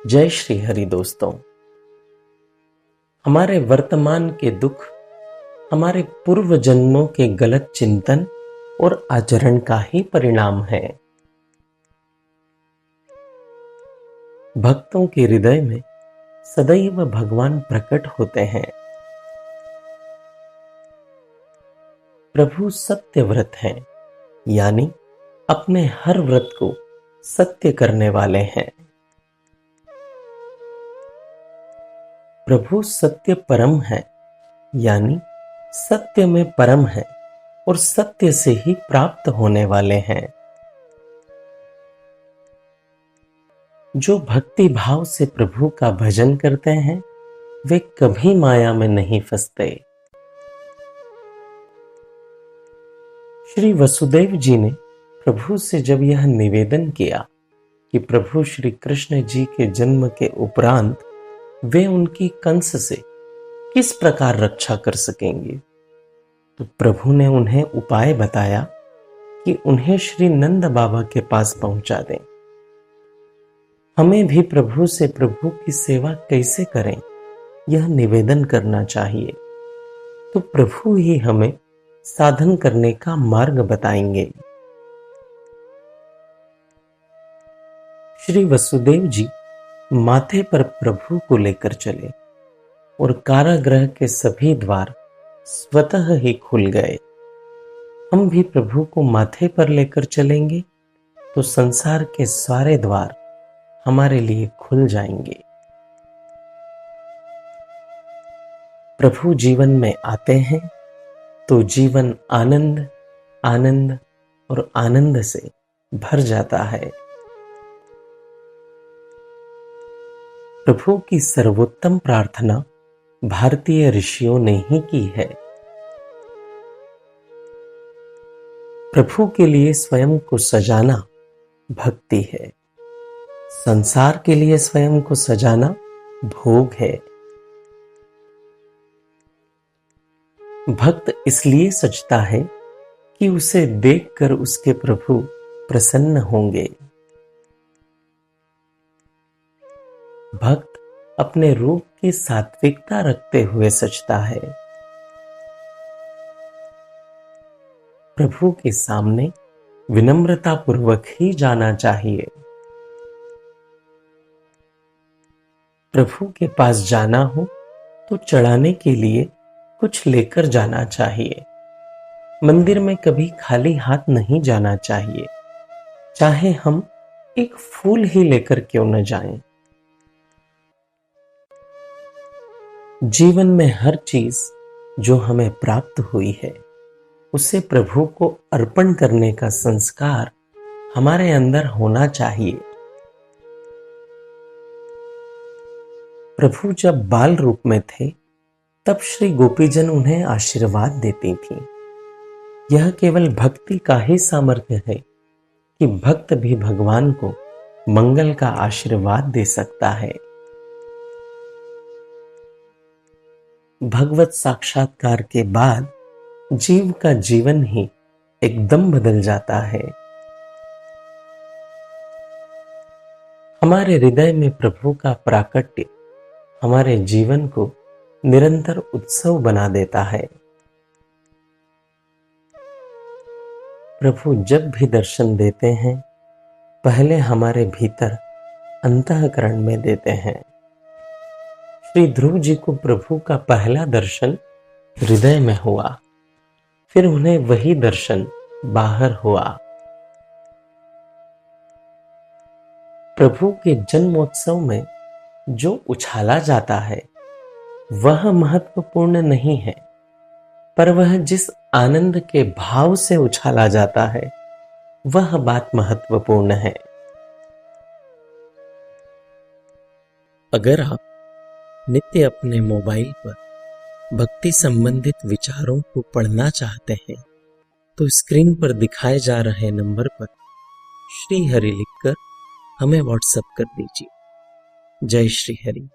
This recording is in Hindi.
जय श्री हरि दोस्तों। हमारे वर्तमान के दुख हमारे पूर्व जन्मों के गलत चिंतन और आचरण का ही परिणाम है। भक्तों के हृदय में सदैव भगवान प्रकट होते हैं। प्रभु सत्य व्रत हैं, यानी अपने हर व्रत को सत्य करने वाले हैं। प्रभु सत्य परम है, यानी सत्य में परम है और सत्य से ही प्राप्त होने वाले हैं। जो भक्ति भाव से प्रभु का भजन करते हैं वे कभी माया में नहीं फंसते। श्री वसुदेव जी ने प्रभु से जब यह निवेदन किया कि प्रभु श्री कृष्ण जी के जन्म के उपरांत वे उनकी कंस से किस प्रकार रक्षा कर सकेंगे, तो प्रभु ने उन्हें उपाय बताया कि उन्हें श्री नंद बाबा के पास पहुंचा दें। हमें भी प्रभु से प्रभु की सेवा कैसे करें यह निवेदन करना चाहिए, तो प्रभु ही हमें साधन करने का मार्ग बताएंगे। श्री वसुदेव जी माथे पर प्रभु को लेकर चले और कारागृह के सभी द्वार स्वतः ही खुल गए। हम भी प्रभु को माथे पर लेकर चलेंगे तो संसार के सारे द्वार हमारे लिए खुल जाएंगे। प्रभु जीवन में आते हैं तो जीवन आनंद आनंद और आनंद से भर जाता है। प्रभु की सर्वोत्तम प्रार्थना भारतीय ऋषियों ने ही की है। प्रभु के लिए स्वयं को सजाना भक्ति है, संसार के लिए स्वयं को सजाना भोग है। भक्त इसलिए सजता है कि उसे देखकर उसके प्रभु प्रसन्न होंगे। भक्त अपने रूप की सात्विकता रखते हुए सजता है। प्रभु के सामने विनम्रता पूर्वक ही जाना चाहिए। प्रभु के पास जाना हो तो चढ़ाने के लिए कुछ लेकर जाना चाहिए। मंदिर में कभी खाली हाथ नहीं जाना चाहिए, चाहे हम एक फूल ही लेकर क्यों न जाएं। जीवन में हर चीज जो हमें प्राप्त हुई है उसे प्रभु को अर्पण करने का संस्कार हमारे अंदर होना चाहिए। प्रभु जब बाल रूप में थे तब श्री गोपीजन उन्हें आशीर्वाद देती थी। यह केवल भक्ति का ही सामर्थ्य है कि भक्त भी भगवान को मंगल का आशीर्वाद दे सकता है। भगवत साक्षात्कार के बाद जीव का जीवन ही एकदम बदल जाता है। हमारे हृदय में प्रभु का प्राकट्य हमारे जीवन को निरंतर उत्सव बना देता है। प्रभु जब भी दर्शन देते हैं पहले हमारे भीतर अंतःकरण में देते हैं। श्री ध्रुव जी को प्रभु का पहला दर्शन हृदय में हुआ, फिर उन्हें वही दर्शन बाहर हुआ। प्रभु के जन्मोत्सव में जो उछाला जाता है वह महत्वपूर्ण नहीं है, पर वह जिस आनंद के भाव से उछाला जाता है वह बात महत्वपूर्ण है। अगर आप नित्य अपने मोबाइल पर भक्ति संबंधित विचारों को पढ़ना चाहते हैं तो स्क्रीन पर दिखाए जा रहे नंबर पर श्री हरि लिखकर हमें व्हाट्सएप कर दीजिए। जय श्री हरि।